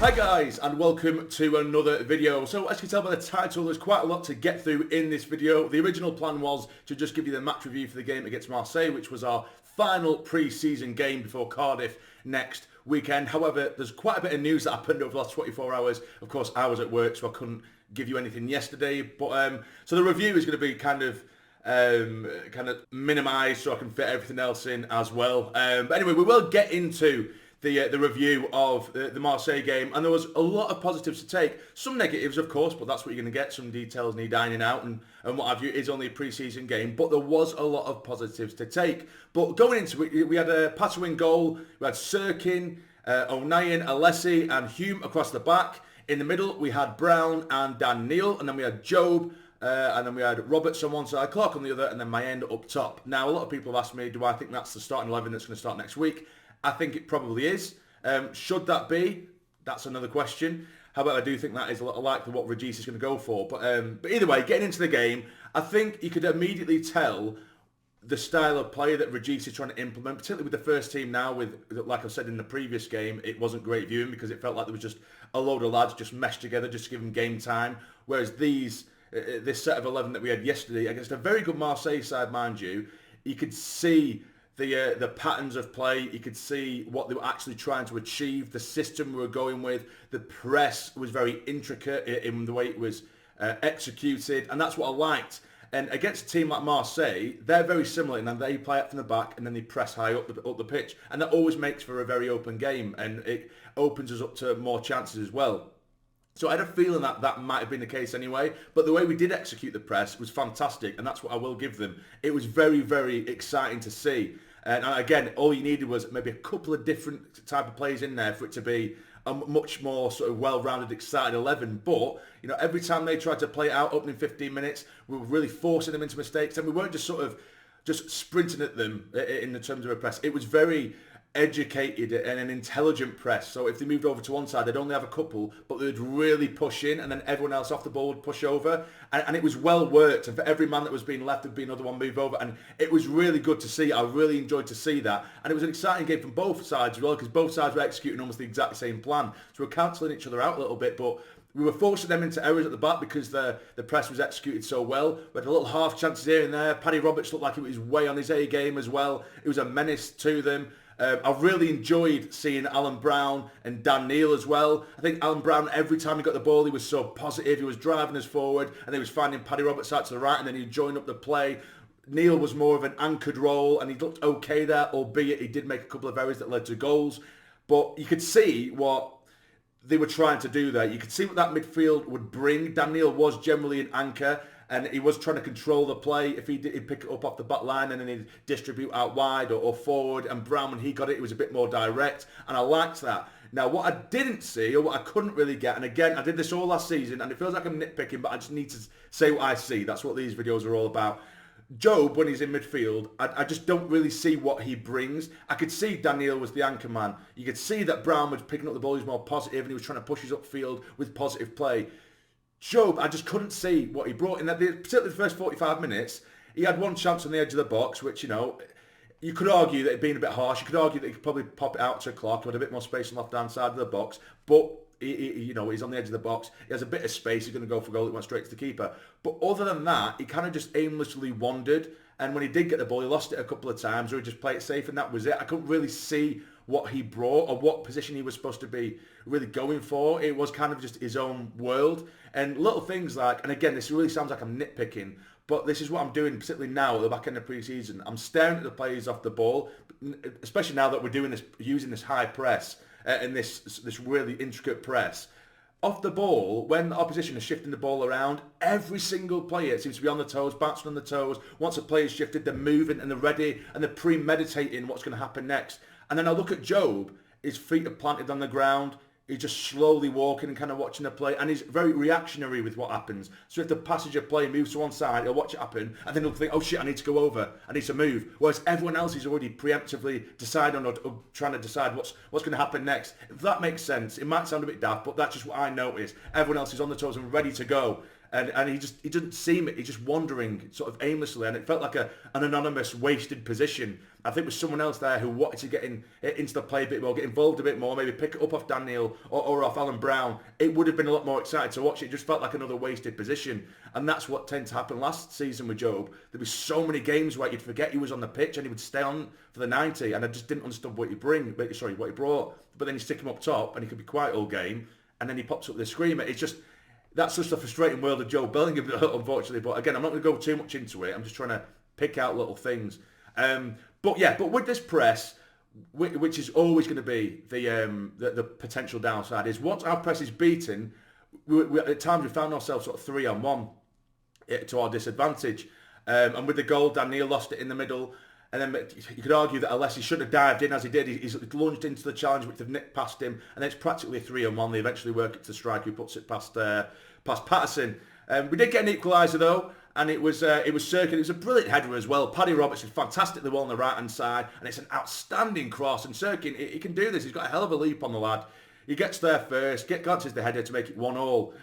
Hi guys, and welcome to another video. So as you can tell by the title, there's quite a lot to get through in this video. The original plan was to just give you the match review for the game against Marseille, which was our final pre-season game before Cardiff next weekend. However, there's quite a bit of news that happened over the last 24 hours. Of course, I was at work, so I couldn't give you anything yesterday. But so the review is going to be kind of minimised so I can fit everything else in as well. But anyway, we will get into the review of the Marseille game, and there was a lot of positives to take. Some negatives, of course, but that's what you're going to get. Some details need ironing out and what have you. It is only a pre-season game, but there was a lot of positives to take. But going into it, we had a Pato in goal, we had Sirkin, O'Nien, Alessi and Hume across the back. In the middle, we had Brown and Dhannoo, and then we had Job, and then we had Roberts on one side, Clark on the other, and then Mayenda up top. Now, a lot of people have asked me, do I think that's the starting 11 that's going to start next week? I think it probably is. Should that be? That's another question. However, I do think that is a lot likely what Rodgers is going to go for. But either way, getting into the game, I think you could immediately tell the style of play that Rodgers is trying to implement, particularly with the first team now. With, like I said in the previous game, it wasn't great viewing because it felt like there was just a load of lads just meshed together just to give them game time. Whereas this set of 11 that we had yesterday against a very good Marseille side, mind you, you could see the patterns of play. You could see what they were actually trying to achieve, the system we were going with. The press was very intricate in the way it was executed, and that's what I liked. And against a team like Marseille, they're very similar in that they play it from the back and then they press high up the pitch, and that always makes for a very open game, and it opens us up to more chances as well. So I had a feeling that might have been the case anyway, but the way we did execute the press was fantastic, and that's what I will give them. It was very, very exciting to see. And again, all you needed was maybe a couple of different type of plays in there for it to be a much more sort of well-rounded, excited 11. But, you know, every time they tried to play it out, opening 15 minutes, we were really forcing them into mistakes, and we weren't just sort of just sprinting at them in the terms of a press. It was very educated and an intelligent press. So if they moved over to one side, they'd only have a couple, but they'd really push in, and then everyone else off the ball would push over, and it was well worked. And for every man that was being left, there'd be another one move over, and it was really good to see. I really enjoyed to see that, and it was an exciting game from both sides as well, because both sides were executing almost the exact same plan. So we're cancelling each other out a little bit, but we were forcing them into errors at the back because the press was executed so well. We had a little half chances here and there. Paddy Roberts looked like he was way on his A game as well. It was a menace to them. I really enjoyed seeing Alan Brown and Dhannoo as well. I think Alan Brown, every time he got the ball, he was so positive. He was driving us forward, and he was finding Paddy Roberts out to the right, and then he'd join up the play. Neil was more of an anchored role, and he looked okay there, albeit he did make a couple of errors that led to goals. But you could see what they were trying to do there. You could see what that midfield would bring. Dhannoo was generally an anchor, and he was trying to control the play. If he'd pick it up off the back line and then he'd distribute out wide or forward. And Brown, when he got it, it was a bit more direct. And I liked that. Now, what I didn't see, or what I couldn't really get, and again, I did this all last season, and it feels like I'm nitpicking, but I just need to say what I see. That's what these videos are all about. Job, when he's in midfield, I just don't really see what he brings. I could see Dhannoo was the anchor man. You could see that Brown was picking up the ball, he was more positive, and he was trying to push his upfield with positive play. Job, I just couldn't see what he brought in that, particularly the first 45 minutes. He had one chance on the edge of the box, which, you know, you could argue that it'd been a bit harsh. You could argue that he could probably pop it out to Clark, who had a bit more space on the left-hand side of the box. But, you know, he's on the edge of the box. He has a bit of space. He's going to go for goal. It went straight to the keeper. But other than that, he kind of just aimlessly wandered. And when he did get the ball, he lost it a couple of times, or he just played it safe, and that was it. I couldn't really see what he brought or what position he was supposed to be really going for. It was kind of just his own world. And little things like, and again, this really sounds like I'm nitpicking, but this is what I'm doing, particularly now at the back end of pre-season. I'm staring at the players off the ball, especially now that we're doing this, using this high press and this really intricate press. Off the ball, when the opposition is shifting the ball around, every single player seems to be on the toes, bouncing on the toes. Once a player's shifted, they're moving and they're ready and they're premeditating what's going to happen next. And then I look at Job, his feet are planted on the ground. He's just slowly walking and kind of watching the play, and he's very reactionary with what happens. So if the passage of play moves to one side, he'll watch it happen, and then he'll think, oh shit, I need to go over, I need to move. Whereas everyone else is already preemptively deciding or trying to decide what's going to happen next. If that makes sense, it might sound a bit daft, but that's just what I noticed. Everyone else is on the toes and ready to go. And he didn't seem it. He's just wandering sort of aimlessly, and it felt like an anonymous, wasted position. I think with someone else there who wanted to get into the play a bit more, get involved a bit more, maybe pick it up off Daniel or off Alan Brown, it would have been a lot more exciting to watch. It just felt like another wasted position. And that's what tended to happen last season with Job. There was so many games where you'd forget he was on the pitch and he would stay on for the 90, and I just didn't understand what he brought. But then you stick him up top and he could be quiet all game, and then he pops up with a screamer. It's just, that's just a frustrating world of Joe Bellingham, unfortunately. But again, I'm not going to go too much into it. I'm just trying to pick out little things. But with this press, which is always going to be the potential downside, is once our press is beaten, at times we found ourselves sort of 3-on-1 to our disadvantage. And with the goal, Daniel lost it in the middle. And then you could argue that unless he should have dived in as he did, he's lunged into the challenge, which they've nicked past him, and then it's practically a 3-on-1. They eventually work it to the striker who puts it past Patterson. We did get an equaliser though, and it was Cirkin. It was a brilliant header as well. Paddy Robertson fantastically well on the right hand side, and it's an outstanding cross. And Cirkin, he can do this. He's got a hell of a leap on the lad. He gets there first, glances the header to make it 1-1.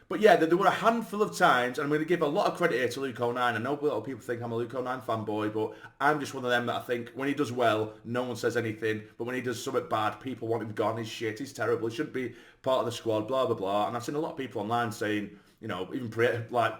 But yeah, there were a handful of times, and I'm going to give a lot of credit here to Luke O'Nien. I know a lot of people think I'm a Luke O'Nien fanboy, but I'm just one of them that I think when he does well, no one says anything. But when he does something bad, people want him gone. He's shit. He's terrible. He shouldn't be part of the squad. Blah blah blah. And I've seen a lot of people online saying, you know, even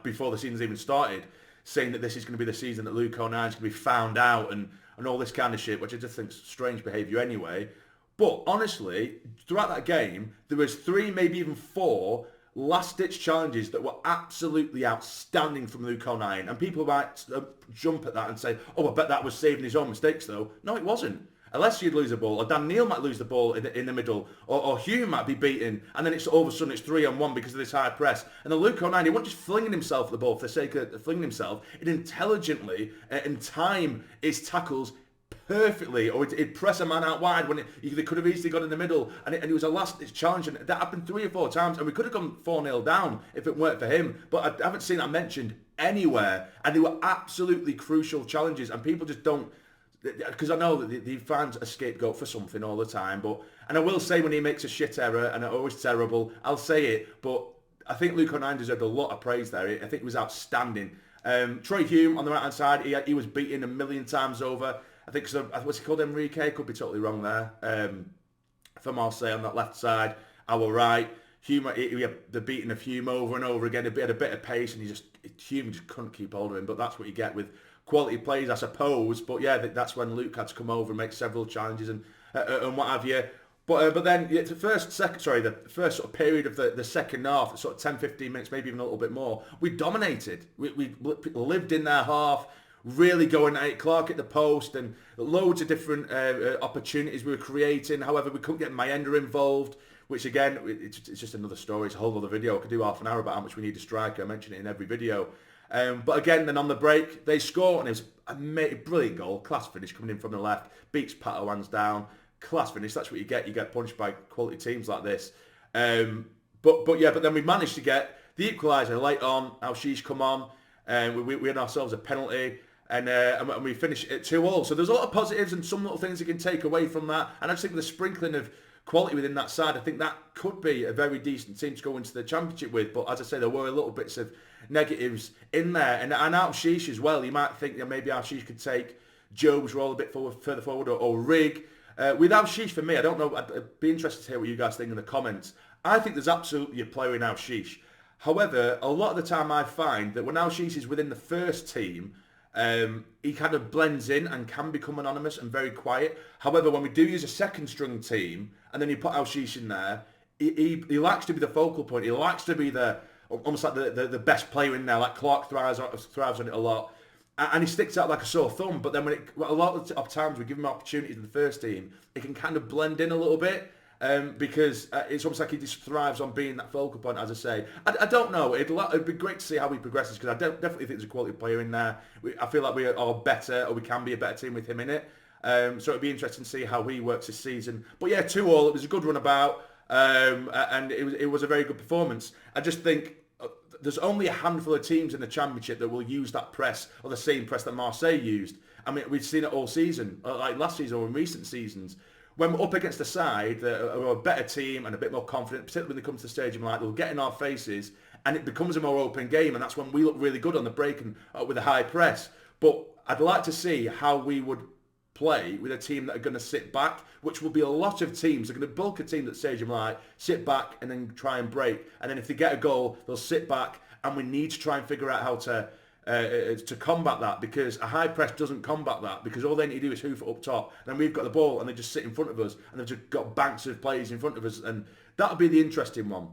before the season's even started, saying that this is going to be the season that Luke O'Nien's going to be found out and all this kind of shit, which I just think is strange behaviour anyway. But honestly, throughout that game, there was 3, maybe even 4 last-ditch challenges that were absolutely outstanding from Luke O'Nien. And people might jump at that and say, oh, I bet that was saving his own mistakes, though. No, it wasn't. Unless you'd lose the ball, or Dan Neil might lose the ball in the middle, or Hugh might be beaten, and then it's all of a sudden it's 3-on-1 because of this high press. And then Luke O'Nien, he wasn't just flinging himself at the ball for the sake of flinging himself. It intelligently, in time, his tackles perfectly, or it'd press a man out wide when they could have easily got in the middle, and it was a last-ditch challenge, and that happened 3 or 4 times, and we could have gone 4-0 down if it weren't for him. But I haven't seen that mentioned anywhere, and they were absolutely crucial challenges, and people just don't, because I know that he finds a scapegoat for something all the time. And I will say when he makes a shit error, and it's always terrible, I'll say it, but I think Luke O'Nien deserved a lot of praise there. I think it was outstanding. Troy Hume on the right hand side, he was beaten a million times over. I think what's he called, Enrique? Could be totally wrong there. For Marseille on that left side, our right. Hume, we had the beating of Hume over and over again. He had a bit of pace, and Hume just couldn't keep hold of him. But that's what you get with quality plays, I suppose. But yeah, that's when Luke had to come over and make several challenges and what have you. But then the first sort of period of the second half, sort of 10-15 minutes, maybe even a little bit more, we dominated. We lived in their half, really going at it. Clark at the post, and loads of different opportunities we were creating. However, we couldn't get Mayenda involved, which again, it's just another story. It's a whole other video. I could do half an hour about how much we need a striker. I mention it in every video. But again, then on the break, they score, and it was a brilliant goal. Class finish coming in from the left. Beats Pato hands down. Class finish. That's what you get. You get punched by quality teams like this. But then we managed to get the equaliser late on. Al-Shish come on. We had ourselves a penalty. And we finished at 2-2. So there's a lot of positives and some little things you can take away from that. And I just think with the sprinkling of quality within that side, I think that could be a very decent team to go into the championship with. But as I say, there were little bits of negatives in there. And Al-Shish as well. You might think that maybe Al-Shish could take Job's role a bit further forward, or Rig. With Al-Shish, for me, I don't know. I'd be interested to hear what you guys think in the comments. I think there's absolutely a player in Al-Shish. However, a lot of the time I find that when Al-Shish is within the first team, he kind of blends in and can become anonymous and very quiet. However, when we do use a second string team and then you put Al-Shish in there, he likes to be the focal point. He likes to be almost like the best player in there. Like Clark thrives on it a lot, and he sticks out like a sore thumb. But then a lot of times we give him opportunities in the first team, it can kind of blend in a little bit. Because it's almost like he just thrives on being that focal point, as I say. I don't know. It'd be great to see how he progresses, because I definitely think there's a quality player in there. I feel like we are better, or we can be a better team with him in it. So it'd be interesting to see how he works this season. But yeah, 2-2. It was a good run about, and it was a very good performance. I just think there's only a handful of teams in the Championship that will use that press, or the same press that Marseille used. I mean, we've seen it all season, like last season or in recent seasons. When we're up against a side that are a better team and a bit more confident, particularly when they come to the stadium, like they'll get in our faces and it becomes a more open game, and that's when we look really good on the break and with a high press. But I'd like to see how we would play with a team that are going to sit back, which will be a lot of teams. They're going to bulk a team that says, like, sit back and then try and break. And then if they get a goal, they'll sit back, and we need to try and figure out how to combat that, because a high press doesn't combat that, because all they need to do is hoof it up top. And then we've got the ball and they just sit in front of us, and they've just got banks of players in front of us, and that'll be the interesting one.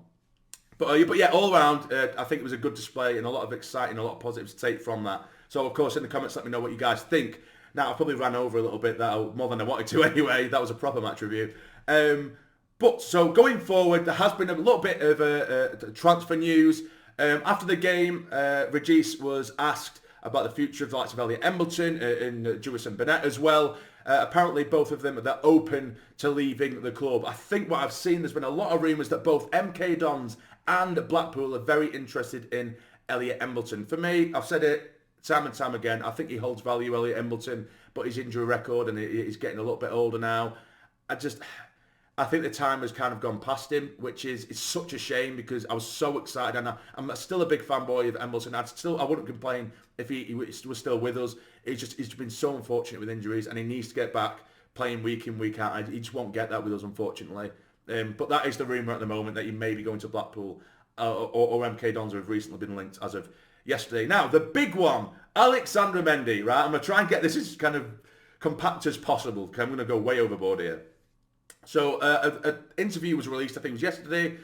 But yeah, all around, I think it was a good display and a lot of exciting, a lot of positives to take from that. So, of course, in the comments, let me know what you guys think. Now, I probably ran over a little bit, more than I wanted to anyway. That was a proper match review. But so going forward, there has been a little bit of transfer news. After the game, Rodgers was asked about the future of the likes of Elliot Embleton and Jewi and Burnett as well. Apparently, both of them are open to leaving the club. I think what I've seen, there's been a lot of rumours that both MK Dons and Blackpool are very interested in Elliot Embleton. For me, I've said it time and time again, I think he holds value, Elliot Embleton, but his injury record, and he's getting a little bit older now. I think the time has kind of gone past him, which is such a shame, because I was so excited, and I'm still a big fanboy of Embleton. I wouldn't complain if he was still with us. He's been so unfortunate with injuries, and he needs to get back playing week in, week out. He just won't get that with us, unfortunately. But that is the rumour at the moment, that he may be going to Blackpool, or MK Dons have recently been linked as of yesterday. Now, the big one, Alexandre Mendy, right? I'm going to try and get this as kind of compact as possible, because I'm going to go way overboard here. So an interview was released, I think it was yesterday,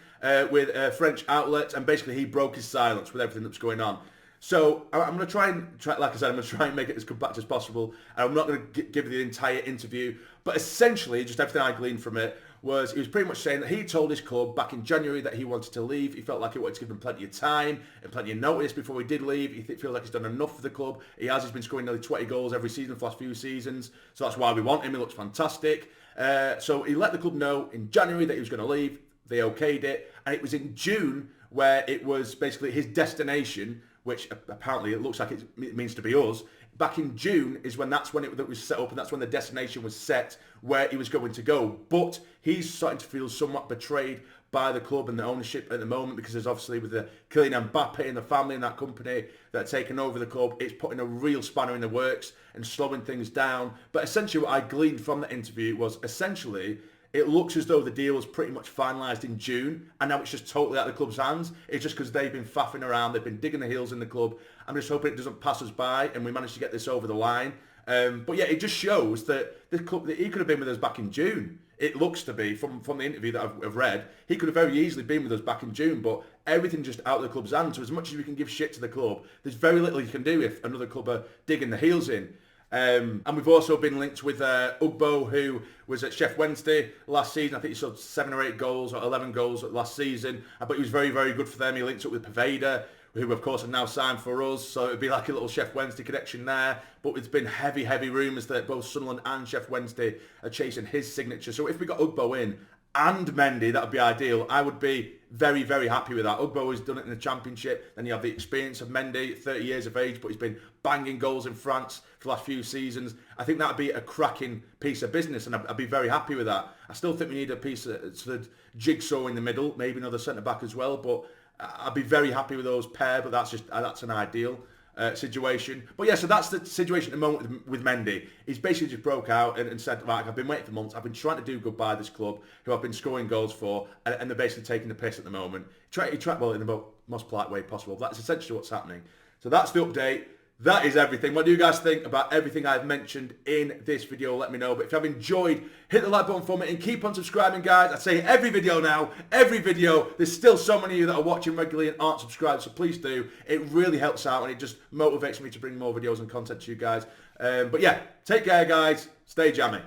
with a French outlet, and basically he broke his silence with everything that's going on. So I'm going to try, like I said, I'm going to try and make it as compact as possible, and I'm not going to give you the entire interview, but essentially, just everything I gleaned from it was, he was pretty much saying that he told his club back in January that he wanted to leave. He felt like he wanted to give them plenty of time and plenty of notice before he did leave. He feels like he's done enough for the club. He's been scoring nearly 20 goals every season for the last few seasons, so that's why we want him. He looks fantastic. So he let the club know in January that he was going to leave. They okayed it, and it was in June where it was basically his destination, which apparently it looks like it means to be us. Back in June is when that was set up, and that's when the destination was set where he was going to go. But he's starting to feel somewhat betrayed by the club and the ownership at the moment, because there's obviously, with the Kylian Mbappe and the family in that company that are taking over the club, it's putting a real spanner in the works and slowing things down. But essentially what I gleaned from the interview was, essentially, it looks as though the deal was pretty much finalised in June, and now it's just totally out of the club's hands. It's just because they've been faffing around, they've been digging the heels in the club. I'm just hoping it doesn't pass us by and we manage to get this over the line. But yeah, it just shows that the club, that he could have been with us back in June. It looks to be, from the interview that I've read, he could have very easily been with us back in June, but everything's just out of the club's hands. So as much as we can give shit to the club, there's very little you can do if another club are digging the heels in. And we've also been linked with Ugbo, who was at Sheff Wednesday last season. I think he scored 7 or 8 goals or 11 goals last season. But he was very, very good for them. He linked up with Paveda, who of course are now signed for us. So it'd be like a little Sheff Wednesday connection there. But it's been heavy, heavy rumours that both Sunderland and Sheff Wednesday are chasing his signature. So if we got Ugbo in and Mendy, that would be ideal. I would be very, very happy with that. Ugbo has done it in the Championship. Then you have the experience of Mendy, 30 years of age, but he's been banging goals in France for the last few seasons. I think that would be a cracking piece of business, and I'd be very happy with that. I still think we need a piece of sort of jigsaw in the middle, maybe another centre-back as well, but I'd be very happy with those pair, but that's an ideal situation. But yeah, so that's the situation at the moment with Mendy. He's basically just broke out and said, right, I've been waiting for months. I've been trying to do good by this club, who I've been scoring goals for, and they're basically taking the piss at the moment. He tried, well, in the most polite way possible. That's essentially what's happening. So that's the update. That is everything. What do you guys think about everything I've mentioned in this video? Let me know. But if you have enjoyed, hit the like button for me and keep on subscribing, guys. I say every video now, every video. There's still so many of you that are watching regularly and aren't subscribed, so please do. It really helps out, and it just motivates me to bring more videos and content to you guys. But yeah, take care, guys. Stay jammy.